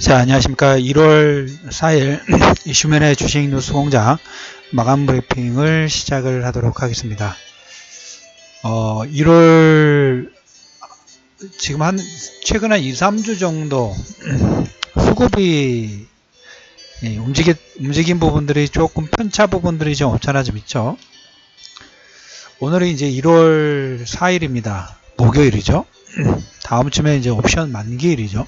자, 안녕하십니까. 1월 4일 이슈맨의 주식 뉴스 공장 마감 브리핑을 시작을 하도록 하겠습니다. 1월 지금 최근 한 2, 3주 정도 수급이 움직인 부분들이 조금 편차 부분들이 좀 없잖아 좀 있죠. 오늘이 이제 1월 4일입니다. 목요일이죠. 다음 주면 이제 옵션 만기일이죠.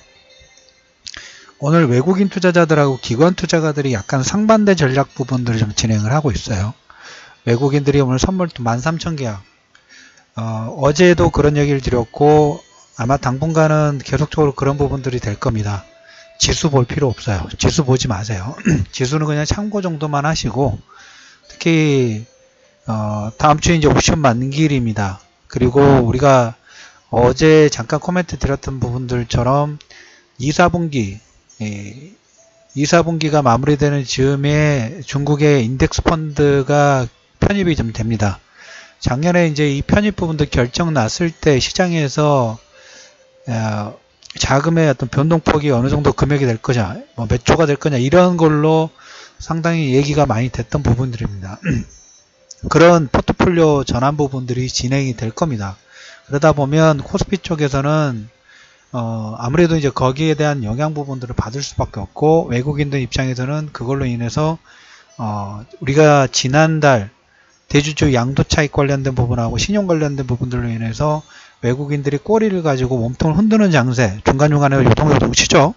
오늘 외국인 투자자들하고 기관 투자가들이 약간 상반대 전략 부분들을 좀 진행을 하고 있어요. 외국인들이 오늘 선물 13,000계약. 어제도 그런 얘기를 드렸고 아마 당분간은 계속적으로 그런 부분들이 될 겁니다. 지수 볼 필요 없어요. 지수 보지 마세요. 지수는 그냥 참고 정도만 하시고, 특히 다음 주에 이제 옵션 만기일입니다. 그리고 우리가 어제 잠깐 코멘트 드렸던 부분들처럼 2, 4분기 2, 4분기가 마무리되는 즈음에 중국의 인덱스 펀드가 편입이 좀 됩니다. 작년에 이제 이 편입 부분도 결정 났을 때 시장에서 자금의 어떤 변동폭이 어느 정도 금액이 될 거냐, 몇 조가 될 거냐, 이런 걸로 상당히 얘기가 많이 됐던 부분들입니다. 그런 포트폴리오 전환 부분들이 진행이 될 겁니다. 그러다 보면 코스피 쪽에서는 아무래도 이제 거기에 대한 영향 부분들을 받을 수밖에 없고, 외국인들 입장에서는 그걸로 인해서 우리가 지난달 대주주 양도 차익 관련된 부분하고 신용 관련된 부분들로 인해서 외국인들이 꼬리를 가지고 몸통을 흔드는 장세, 중간중간에 요동요동 치죠.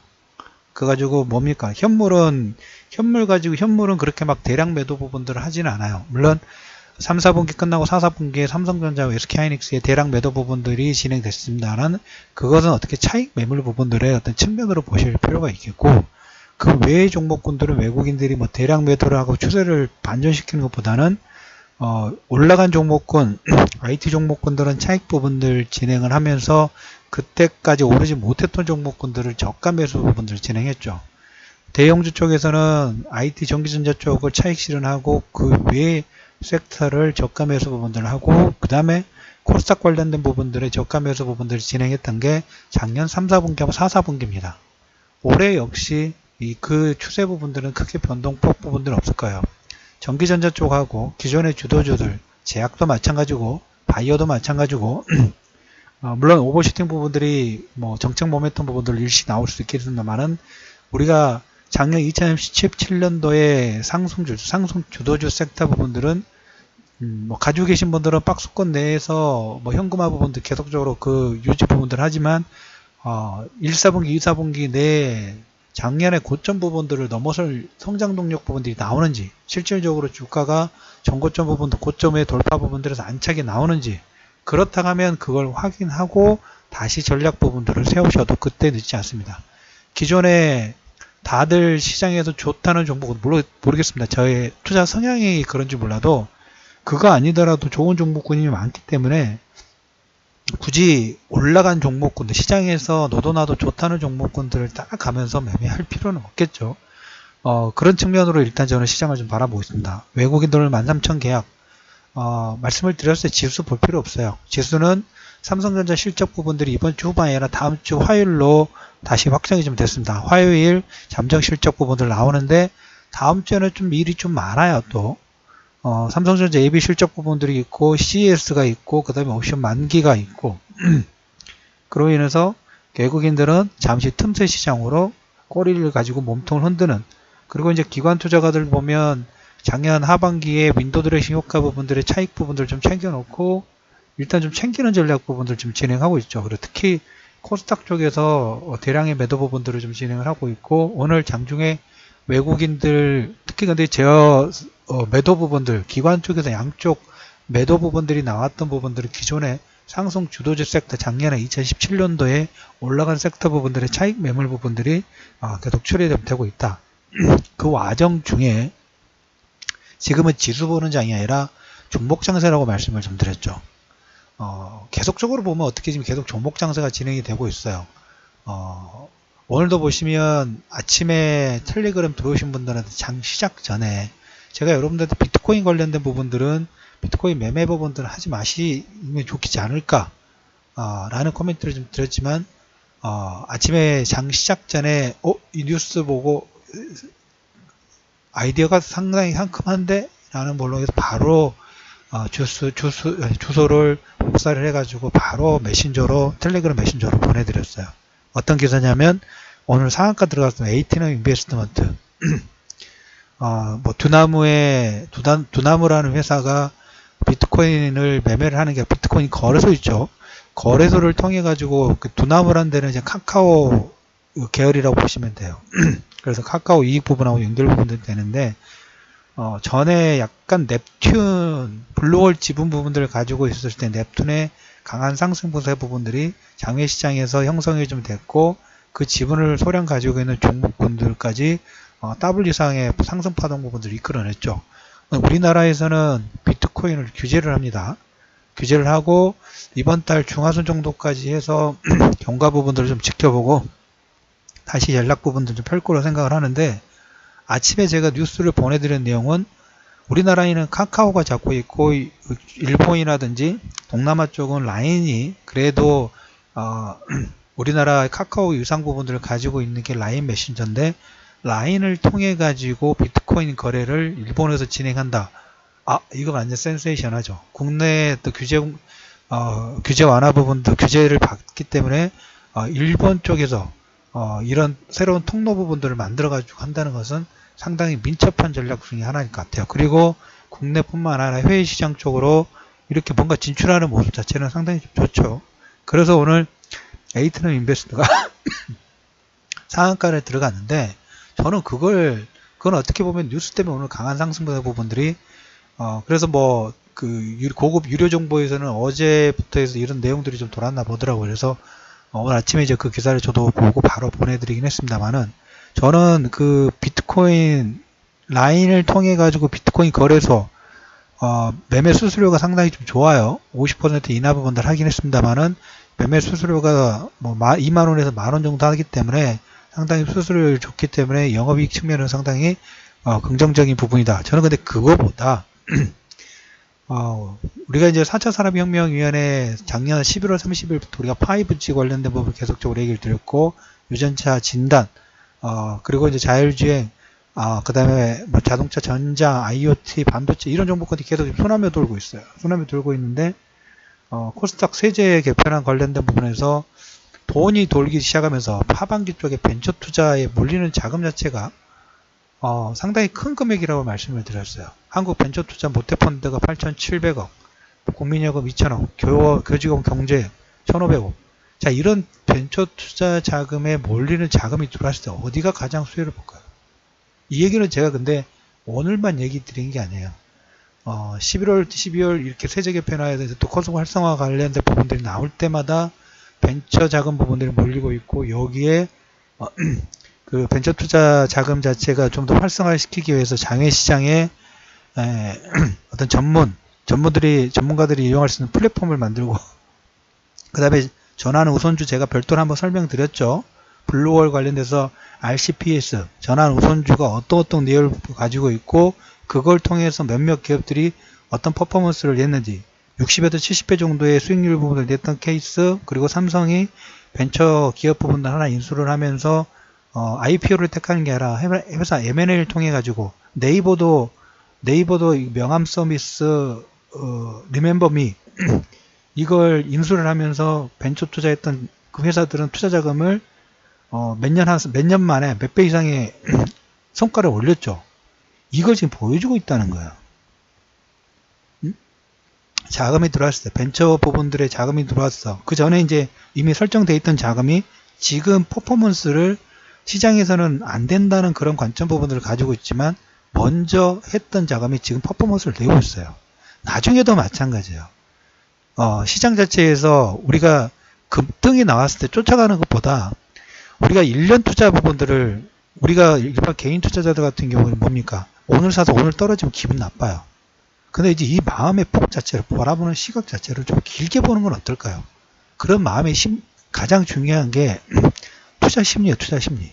그 가지고 뭡니까? 현물은 그렇게 막 대량 매도 부분들을 하지는 않아요. 물론 3, 4분기 끝나고 4, 4분기에 삼성전자와 SK하이닉스의 대량 매도 부분들이 진행됐습니다만, 그것은 어떻게 차익 매물 부분들의 어떤 측면으로 보실 필요가 있겠고, 그 외의 종목군들은 외국인들이 뭐 대량 매도를 하고 추세를 반전시키는 것보다는 올라간 종목군, IT 종목군들은 차익 부분들 진행을 하면서 그때까지 오르지 못했던 종목군들을 저가 매수 부분들을 진행했죠. 대형주 쪽에서는 IT 전기전자 쪽을 차익 실현하고 그 외에 섹터를 저가 매수 부분들을 하고, 그 다음에 코스닥 관련된 부분들의 저가 매수 부분들을 진행했던 게 작년 3, 4분기하고 4, 4분기입니다. 올해 역시 그 추세 부분들은 크게 변동폭 부분들은 없을 거예요. 전기전자 쪽하고 기존의 주도주들, 제약도 마찬가지고 바이오도 마찬가지고 물론 오버슈팅 부분들이 뭐 정책 모멘텀 부분들 일시 나올 수 있겠습니다만은, 우리가 작년 2017년도에 상승 주도주 섹터 부분들은 뭐 가지고 계신 분들은 박스권 내에서 뭐 현금화 부분들 계속적으로 그 유지 부분들 하지만 1, 4분기, 2, 4분기 내에 작년의 고점 부분들을 넘어설 성장 동력 부분들이 나오는지, 실질적으로 주가가 전고점 부분도 고점의 돌파 부분들에서 안착이 나오는지, 그렇다 하면 그걸 확인하고 다시 전략 부분들을 세우셔도 그때 늦지 않습니다. 기존에 다들 시장에서 좋다는 종목은 모르겠습니다. 저의 투자 성향이 그런지 몰라도 그거 아니더라도 좋은 종목군이 많기 때문에 굳이 올라간 종목군들, 시장에서 너도 나도 좋다는 종목군들을 따라가면서 매매할 필요는 없겠죠. 그런 측면으로 일단 저는 시장을 좀 바라보고 있습니다. 외국인들 13,000계약, 말씀을 드렸어요. 지수 볼 필요 없어요. 지수는 삼성전자 실적 부분들이 이번 주 후반이 아니라 다음 주 화요일로 다시 확정이 좀 됐습니다. 화요일 잠정 실적 부분들 나오는데, 다음 주에는 좀 일이 좀 많아요. 또 삼성전자 AB 실적 부분들이 있고, CES가 있고, 그 다음에 옵션 만기가 있고 그로 인해서 외국인들은 잠시 틈새 시장으로 꼬리를 가지고 몸통을 흔드는, 그리고 이제 기관 투자가들 보면 작년 하반기에 윈도우 드레싱 효과 부분들의 차익 부분들 좀 챙겨놓고 일단 좀 챙기는 전략 부분들 좀 진행하고 있죠. 그리고 특히 코스닥 쪽에서 대량의 매도 부분들을 좀 진행을 하고 있고, 오늘 장중에 외국인들 특히 근데 제어 매도 부분들, 기관 쪽에서 양쪽 매도 부분들이 나왔던 부분들이 기존의 상승 주도주 섹터, 작년에 2017년도에 올라간 섹터 부분들의 차익 매물 부분들이 계속 출회되고 있다. 그 와정 중에 지금은 지수 보는 장이 아니라 종목 장세라고 말씀을 좀 드렸죠. 계속적으로 보면 어떻게 지금 계속 종목 장세가 진행이 되고 있어요. 오늘도 보시면 아침에 텔레그램 들어오신 분들한테 장 시작 전에 제가 여러분들한테 비트코인 관련된 부분들은 비트코인 매매 부분들은 하지 마시면 좋겠지 않을까 라는 코멘트를 좀 드렸지만, 아침에 장 시작 전에 이 뉴스 보고 아이디어가 상당히 상큼한데 라는 볼록에서 바로 주소를 복사를 해가지고 바로 메신저로 텔레그램 메신저로 보내드렸어요. 어떤 기사냐면 오늘 상한가 들어갔으면 에이티넘 인베스트먼트 뭐 두나무라는 회사가 비트코인을 매매를 하는 게 비트코인 거래소 있죠. 거래소를 통해 가지고 그 두나무라는 데는 이제 카카오 계열이라고 보시면 돼요. 그래서 카카오 이익 부분하고 연결 부분도 되는데 전에 약간 넵튠 블루홀 지분 부분들을 가지고 있었을 때 넵튠의 강한 상승 분세 부분들이 장외 시장에서 형성이 좀 됐고 그 지분을 소량 가지고 있는 종목군들까지 W 이상의 상승 파동 부분들을 이끌어냈죠. 우리나라에서는 비트코인을 규제를 합니다. 규제를 하고 이번 달 중하순 정도까지 해서 경과 부분들을 좀 지켜보고 다시 연락 부분들 좀 펼 거로 생각을 하는데 아침에 제가 뉴스를 보내드린 내용은 우리나라에는 카카오가 잡고 있고 일본이라든지 동남아 쪽은 라인이 그래도 우리나라 카카오 유상 부분들을 가지고 있는 게 라인 메신저인데 라인을 통해 가지고 비트코인 거래를 일본에서 진행한다. 이거 완전 센세이션하죠. 국내에 또 규제 완화 부분도 규제를 받기 때문에 일본 쪽에서 이런 새로운 통로 부분들을 만들어 가지고 한다는 것은 상당히 민첩한 전략 중에 하나일 것 같아요. 그리고 국내뿐만 아니라 해외 시장 쪽으로 이렇게 뭔가 진출하는 모습 자체는 상당히 좋죠. 그래서 오늘 에이티넘 인베스트가 상한가를 들어갔는데 저는 그건 어떻게 보면 뉴스 때문에 오늘 강한 상승 부분들이 그래서 뭐 고급 유료 정보에서는 어제부터 해서 이런 내용들이 좀 돌았나 보더라고요. 그래서 오늘 아침에 이제 그 기사를 저도 보고 바로 보내드리긴 했습니다만은 저는 그 비트코인 라인을 통해 가지고 비트코인 거래소 매매 수수료가 상당히 좀 좋아요. 50% 이나 부분들 하긴 했습니다만은 매매 수수료가 뭐 2만원에서 만원 정도 하기 때문에 상당히 수수료율이 좋기 때문에 영업이익 측면은 상당히 긍정적인 부분이다. 저는 근데 그거보다 우리가 이제 4차 산업혁명위원회 작년 11월 30일부터 우리가 5G 관련된 부분 계속적으로 얘기를 드렸고 유전자 진단 그리고 이제 자율주행 그 다음에 뭐 자동차 전장 IoT 반도체 이런 정보권이 계속 소나며 돌고 있어요. 소나며 돌고 있는데 코스닥 세제 개편안 관련된 부분에서 돈이 돌기 시작하면서 하반기 쪽에 벤처 투자에 몰리는 자금 자체가 상당히 큰 금액이라고 말씀을 드렸어요. 한국 벤처 투자 모태펀드가 8,700억, 국민연금 2,000억, 교직원 경제 1,500억. 자, 이런 벤처 투자 자금에 몰리는 자금이 들어왔을 때 어디가 가장 수혜를 볼까요? 이 얘기는 제가 근데 오늘만 얘기 드린 게 아니에요. 11월, 12월 이렇게 세제 개편화에 대해서 또 코스모 활성화 관련된 부분들이 나올 때마다 벤처 자금 부분들이 몰리고 있고 여기에 그 벤처 투자 자금 자체가 좀 더 활성화시키기 위해서 장외 시장에 어떤 전문가들이 이용할 수 있는 플랫폼을 만들고 그 다음에 전환 우선주 제가 별도로 한번 설명드렸죠. 블루월 관련돼서 RCPS 전환 우선주가 어떤 내용을 가지고 있고 그걸 통해서 몇몇 기업들이 어떤 퍼포먼스를 냈는지 60에서 70배 정도의 수익률 부분을 냈던 케이스 그리고 삼성이 벤처 기업 부분을 하나 인수를 하면서 IPO를 택하는 게 아니라 회사 M&A를 통해 가지고 네이버도 명함 서비스 리멤버미 이걸 인수를 하면서 벤처 투자했던 그 회사들은 투자 자금을 몇 년 만에 몇 배 이상의 성과를 올렸죠. 이걸 지금 보여주고 있다는 거예요. 자금이 들어왔을 때 벤처 부분들의 자금이 들어왔어. 그 전에 이제 이미 설정되어 있던 자금이 지금 퍼포먼스를 시장에서는 안 된다는 그런 관점 부분들을 가지고 있지만 먼저 했던 자금이 지금 퍼포먼스를 내고 있어요. 나중에도 마찬가지예요. 시장 자체에서 우리가 급등이 나왔을 때 쫓아가는 것보다 우리가 1년 투자 부분들을 우리가 일반 개인 투자자들 같은 경우는 뭡니까? 오늘 사서 오늘 떨어지면 기분 나빠요. 근데 이제 이 마음의 폭 자체를 바라보는 시각 자체를 좀 길게 보는 건 어떨까요? 그런 마음의 가장 중요한 게 투자 심리예요. 투자 심리.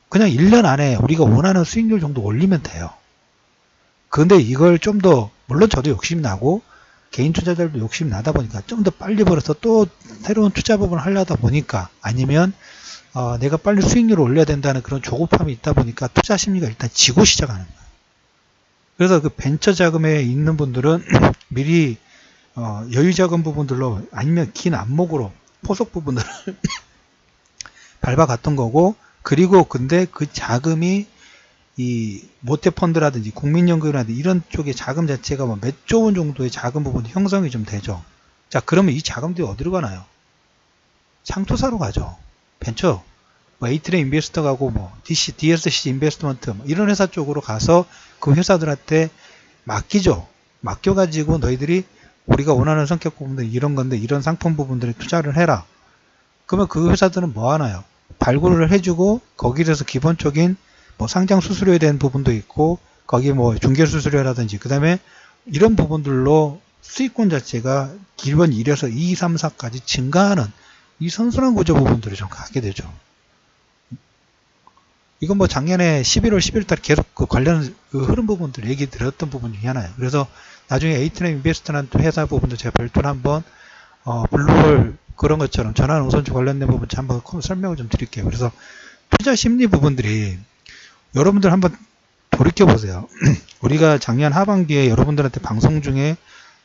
그냥 1년 안에 우리가 원하는 수익률 정도 올리면 돼요. 근데 이걸 좀 더 물론 저도 욕심이 나고 개인 투자자들도 욕심이 나다 보니까 좀 더 빨리 벌어서 또 새로운 투자 부분을 하려다 보니까 아니면 내가 빨리 수익률을 올려야 된다는 그런 조급함이 있다 보니까 투자 심리가 일단 지고 시작하는 거예요. 그래서 그 벤처 자금에 있는 분들은 미리 여유 자금 부분들로 아니면 긴 안목으로 포석 부분들을 밟아갔던 거고, 그리고 근데 그 자금이 이 모태펀드라든지 국민연금이라든지 이런 쪽의 자금 자체가 뭐 몇 조 원 정도의 자금 부분이 형성이 좀 되죠. 자, 그러면 이 자금들이 어디로 가나요? 상투사로 가죠. 벤처, 뭐 에이트레 인베스터 가고 뭐 DSC 인베스트먼트 뭐 이런 회사 쪽으로 가서 그 회사들한테 맡기죠. 맡겨가지고 너희들이 우리가 원하는 성격 부분들 이런 건데 이런 상품 부분들에 투자를 해라. 그러면 그 회사들은 뭐 하나요? 발굴을 해주고 거기에 대해서 기본적인 뭐 상장 수수료에 대한 부분도 있고 거기 뭐 중개 수수료라든지 그 다음에 이런 부분들로 수익권 자체가 기본 1에서 2, 3, 4까지 증가하는 이 선순환 구조 부분들을 좀 갖게 되죠. 이건 뭐 작년에 11월 11일 달 계속 그 관련 그 흐름 부분들 얘기 드렸던 부분 중에 하나예요. 그래서 나중에 에이트넷 인베스트라는 회사 부분도 제가 별도로 한번 블루홀 그런 것처럼 전환 우선주 관련된 부분 한번 설명을 좀 드릴게요. 그래서 투자 심리 부분들이 여러분들 한번 돌이켜 보세요. 우리가 작년 하반기에 여러분들한테 방송 중에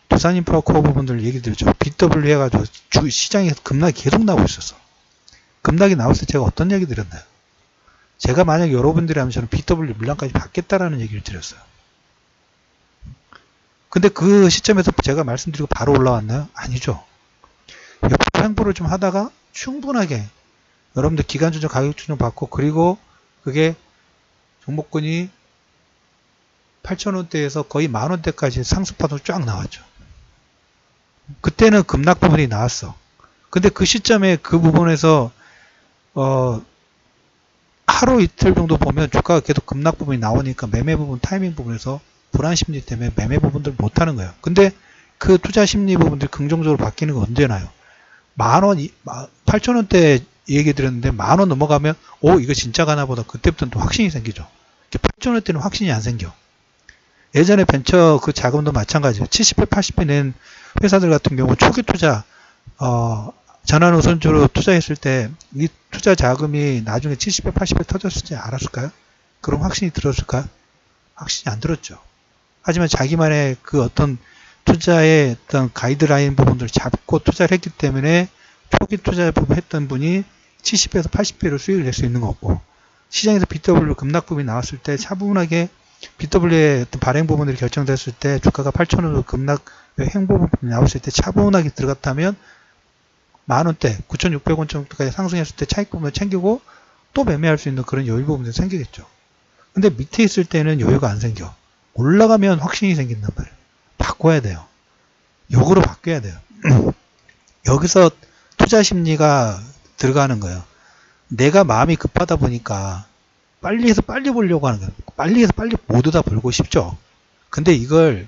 두산인프라 코어 부분들 얘기 드렸죠. BW 해가지고 시장에서 급락이 계속 나오고 있었어. 급락이 나왔을 때 제가 어떤 얘기 드렸나요? 제가 만약 여러분들이 하면 저는 BW 물량까지 받겠다라는 얘기를 드렸어요. 근데 그 시점에서 제가 말씀드리고 바로 올라왔나요? 아니죠. 옆에 행보를 좀 하다가 충분하게 여러분들 기간 조정 가격 조정 받고 그리고 그게 종목군이 8,000원대에서 거의 만원대까지 상승파도 쫙 나왔죠. 그때는 급락 부분이 나왔어. 근데 그 시점에 그 부분에서 하루 이틀 정도 보면 주가가 계속 급락 부분이 나오니까 매매 부분 타이밍 부분에서 불안 심리 때문에 매매 부분들 못하는 거예요. 근데 그 투자 심리 부분들이 긍정적으로 바뀌는 건 언제 나요? 만원, 8,000원대 얘기 드렸는데 만원 넘어가면 이거 진짜 가나 보다. 그때부터는 또 확신이 생기죠. 8,000원대는 확신이 안 생겨. 예전에 벤처 그 자금도 마찬가지예요. 70배, 80배 낸 회사들 같은 경우 초기 투자, 전환 우선주로 투자했을 때 이 투자 자금이 나중에 70배, 80배 터졌을 때 알았을까요? 그럼 확신이 들었을까요? 확신이 안 들었죠. 하지만 자기만의 그 어떤 투자의 어떤 가이드라인 부분들을 잡고 투자를 했기 때문에 초기 투자 부분 했던 분이 70배에서 80배로 수익을 낼 수 있는 거고, 시장에서 BW 급락 부분이 나왔을 때 차분하게 BW의 어떤 발행 부분들이 결정됐을 때 주가가 8,000원으로 급락 행보 부분이 나왔을 때 차분하게 들어갔다면 만원대, 9,600원 정도까지 상승했을 때 차익 부분을 챙기고 또 매매할 수 있는 그런 여유 부분이 생기겠죠. 근데 밑에 있을 때는 여유가 안 생겨. 올라가면 확신이 생긴단 말이에요. 바꿔야 돼요. 역으로 바뀌어야 돼요. 여기서 투자 심리가 들어가는 거예요. 내가 마음이 급하다 보니까 빨리 해서 빨리 보려고 하는 거예요. 빨리 해서 빨리 모두 다 벌고 싶죠. 근데 이걸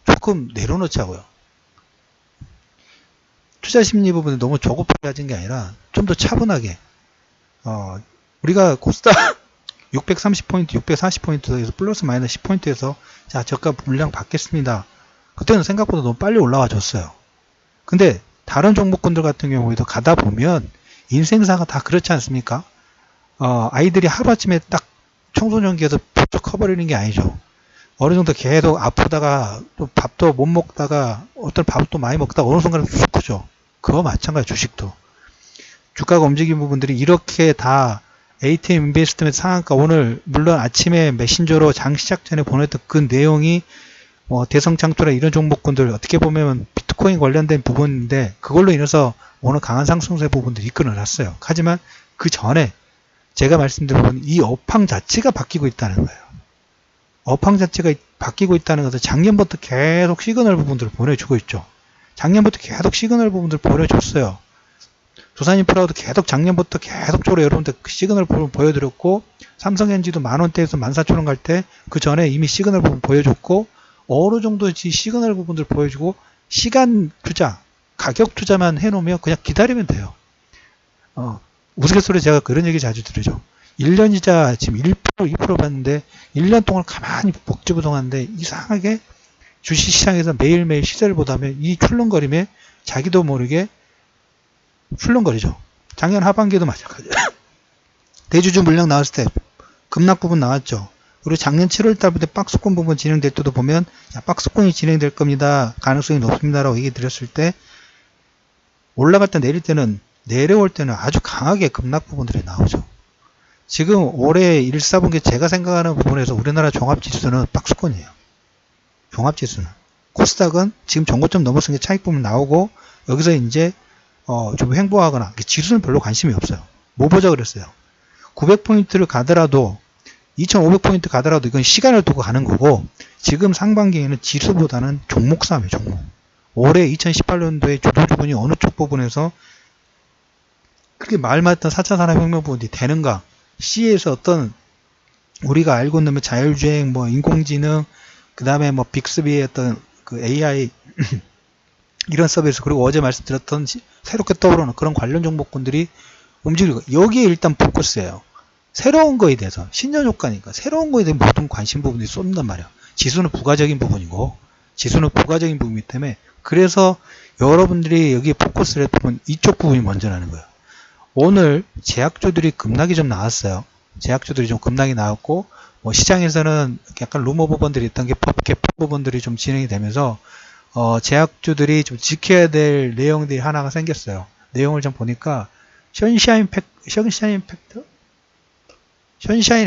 조금 내려놓자고요. 투자 심리 부분에 너무 조급하게 가진 게 아니라 좀 더 차분하게 우리가 코스닥 630포인트, 640포인트에서 플러스 마이너스 10포인트에서 자, 저가 물량 받겠습니다. 그때는 생각보다 너무 빨리 올라와 줬어요. 근데 다른 종목군들 같은 경우에도 가다 보면 인생사가 다 그렇지 않습니까? 아이들이 하루아침에 딱 청소년기에서 푹 커버리는 게 아니죠. 어느 정도 계속 아프다가 또 밥도 못 먹다가 어떤 밥도 많이 먹다가 어느 순간에 쑥 크죠. 그거 마찬가지 주식도. 주가가 움직인 부분들이 이렇게 다 ATM 인베스트먼트 상한가 오늘 물론 아침에 메신저로 장 시작 전에 보냈던 그 내용이 대성창투라 이런 종목군들 어떻게 보면 비트코인 관련된 부분인데 그걸로 인해서 오늘 강한 상승세 부분들이 이끌어놨어요. 하지만 그 전에 제가 말씀드린 부분 이 업황 자체가 바뀌고 있다는 거예요. 업황 자체가 바뀌고 있다는 것은 작년부터 계속 시그널 부분들을 보내주고 있죠. 작년부터 계속 시그널 부분들을 보내줬어요. 두산인프라도 계속 작년부터 계속적으로 여러분들 시그널 부분 보여드렸고 삼성엔지도 만원대에서 14,000원 갈 때 그 전에 이미 시그널 부분 보여줬고 어느 정도 시그널 부분들 보여주고 시간 투자, 가격 투자만 해놓으면 그냥 기다리면 돼요. 우스갯소리 제가 그런 얘기 자주 들으죠. 1년 이자 지금 1%, 2% 받는데 1년 동안 가만히 복지부동하는데 이상하게 주식시장에서 매일매일 시세를 보다면 이 출렁거림에 자기도 모르게 출렁거리죠. 작년 하반기도 마찬가지예요. 대주주 물량 나왔을 때 급락 부분 나왔죠. 그리고 작년 7월 달부터 박스권 부분 진행될 때도 보면 야, 박스권이 진행될 겁니다. 가능성이 높습니다라고 얘기 드렸을 때 올라갈 때 내릴 때는 내려올 때는 아주 강하게 급락 부분들이 나오죠. 지금 올해 1, 4분기 제가 생각하는 부분에서 우리나라 종합지수는 박스권이에요. 종합지수는. 코스닥은 지금 정고점 넘어선 게 차익 부분 나오고 여기서 이제 좀 횡보하거나 지수는 별로 관심이 없어요. 뭐 보자 그랬어요. 900포인트를 가더라도 2500포인트 가더라도 이건 시간을 두고 가는 거고 지금 상반기에는 지수보다는 종목 싸움이에요. 종목. 올해 2018년도에 주도주군이 어느 쪽 부분에서 그렇게 말 맞던 4차 산업혁명 부분이 되는가 C에서 어떤 우리가 알고 있는 자율주행 뭐 인공지능 그 다음에 뭐 빅스비의 어떤 그 AI 이런 서비스 그리고 어제 말씀드렸던 새롭게 떠오르는 그런 관련 종목군들이 움직이고 여기에 일단 포커스예요. 새로운 거에 대해서 신년효과니까 새로운 거에 대한 모든 관심 부분이 쏟는단 말이야. 지수는 부가적인 부분이고 지수는 부가적인 부분이기 때문에 그래서 여러분들이 여기에 포커스를 했던 이쪽 부분이 먼저 나는 거예요. 오늘 제약주들이 급락이 좀 나왔어요. 제약주들이 좀 급락이 나왔고 뭐 시장에서는 약간 루머 부분들이 있던 게 개파 부분들이 좀 진행이 되면서 제약주들이 좀 지켜야 될 내용들이 하나가 생겼어요. 내용을 좀 보니까 션샤인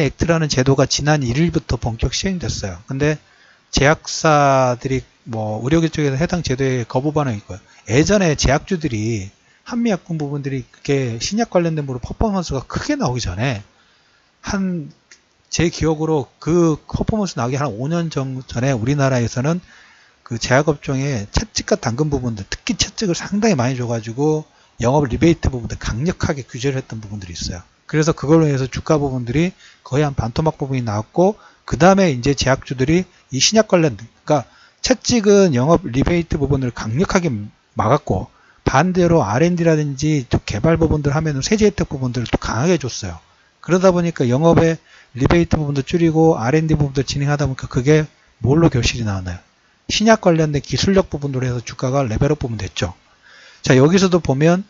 액트라는 제도가 지난 1일부터 본격 시행됐어요. 근데 제약사들이 뭐 의료계 쪽에서 해당 제도에 거부 반응이 있고요. 예전에 제약주들이 한미약품 부분들이 그렇게 신약 관련된 부분 퍼포먼스가 크게 나오기 전에 제 기억으로 그 퍼포먼스 나오기 한 5년 전에 우리나라에서는 그 제약업종의 채찍과 당근 부분들 특히 채찍을 상당히 많이 줘가지고 영업 리베이트 부분들 강력하게 규제를 했던 부분들이 있어요. 그래서 그걸로 인해서 주가 부분들이 거의 한 반토막 부분이 나왔고 그 다음에 이제 제약주들이 이 신약 관련 그러니까 채찍은 영업 리베이트 부분을 강력하게 막았고 반대로 R&D라든지 개발 부분들 하면은 세제 혜택 부분들을 또 강하게 줬어요. 그러다 보니까 영업의 리베이트 부분도 줄이고 R&D 부분도 진행하다 보니까 그게 뭘로 결실이 나왔나요? 신약 관련된 기술력 부분으로 해서 주가가 레벨업 부분 됐죠. 자, 여기서도 보면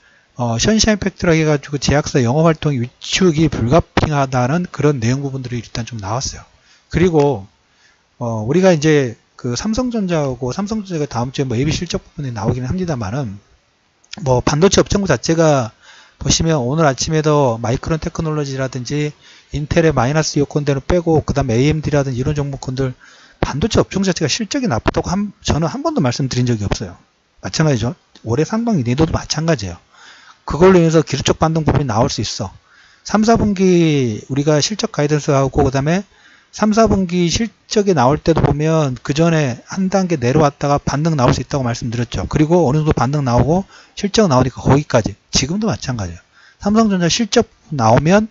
션샤인 팩트라고 해가지고 제약사 영업활동 위축이 불가피하다는 그런 내용 부분들이 일단 좀 나왔어요. 그리고 우리가 이제 그 삼성전자하고 삼성전자가 다음 주에 뭐 예비 실적 부분이 나오기는 합니다만은 뭐 반도체 업종부 자체가 보시면 오늘 아침에도 마이크론 테크놀로지라든지 인텔의 마이너스 요건대로 빼고 그 다음에 AMD라든지 이런 종목군들 반도체 업종 자체가 실적이 나쁘다고 저는 한 번도 말씀드린 적이 없어요. 마찬가지죠. 올해 상반기 내도도 마찬가지예요. 그걸로 인해서 기술적 반등 부분이 나올 수 있어. 3, 4분기 우리가 실적 가이던스하고 그 다음에 3, 4분기 실적이 나올 때도 보면 그 전에 한 단계 내려왔다가 반등 나올 수 있다고 말씀드렸죠. 그리고 어느 정도 반등 나오고 실적 나오니까 거기까지. 지금도 마찬가지예요. 삼성전자 실적 나오면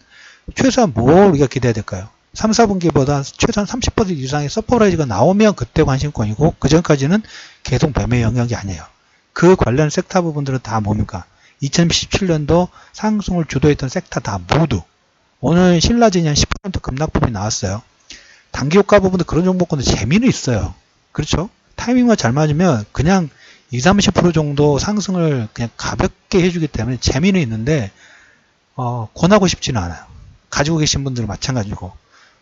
최소한 뭘 우리가 기대해야 될까요? 3, 4분기보다 최소한 30% 이상의 서프라이즈가 나오면 그때 관심권이고 그 전까지는 계속 매매 영역이 아니에요. 그 관련 섹터 부분들은 다 뭡니까? 2017년도 상승을 주도했던 섹터 다 모두 오늘 신라진이 한 10% 급락 부분이 나왔어요. 단기효과 부분도 그런 종목군도 재미는 있어요. 그렇죠? 타이밍만 잘 맞으면 그냥 20, 30% 정도 상승을 그냥 가볍게 해주기 때문에 재미는 있는데 권하고 싶지는 않아요. 가지고 계신 분들은 마찬가지고.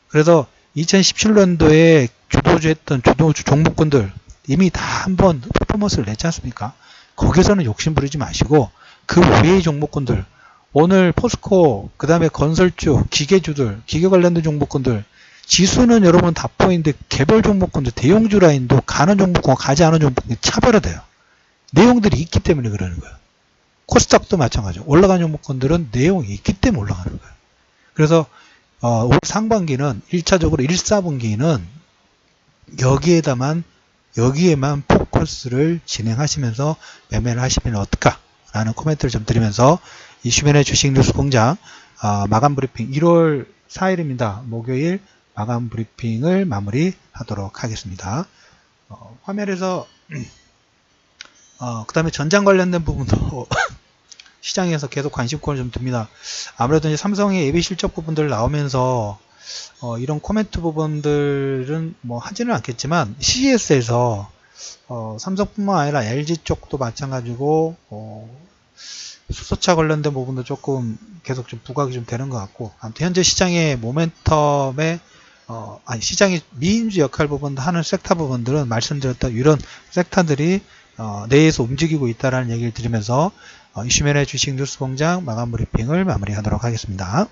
그래서 2017년도에 주도주했던 주도주 종목군들 이미 다 한번 퍼포먼스를 냈지 않습니까? 거기서는 욕심 부리지 마시고 그 외의 종목군들 오늘 포스코 그 다음에 건설주 기계주들 기계 관련된 종목군들 지수는 여러분 다 보이는데 개별 종목군들 대형주 라인도 가는 종목군과 가지 않은 종목군이 차별화돼요. 내용들이 있기 때문에 그러는 거예요. 코스닥도 마찬가지죠. 올라가는 종목군들은 내용이 있기 때문에 올라가는 거예요. 그래서 올 상반기는 1차적으로 1, 4분기는 여기에만 포커스를 진행하시면서 매매를 하시면 어떨까 라는 코멘트를 좀 드리면서 이슈맨의 주식뉴스 공장 마감 브리핑 1월 4일입니다. 목요일 마감 브리핑을 마무리하도록 하겠습니다. 화면에서 그 다음에 전장 관련된 부분도 시장에서 계속 관심권을 좀 둡니다. 아무래도 이제 삼성의 예비 실적 부분들 나오면서 이런 코멘트 부분들은 뭐 하지는 않겠지만 CES에서 삼성뿐만 아니라 LG 쪽도 마찬가지고 수소차 관련된 부분도 조금 계속 좀 부각이 좀 되는 것 같고, 아무튼 현재 시장의 모멘텀에 시장의 미인주 역할 부분 하는 섹터 부분들은 말씀드렸던 이런 섹터들이 내에서 움직이고 있다라는 얘기를 드리면서 이슈맨의 주식 뉴스 공장 마감 브리핑을 마무리하도록 하겠습니다.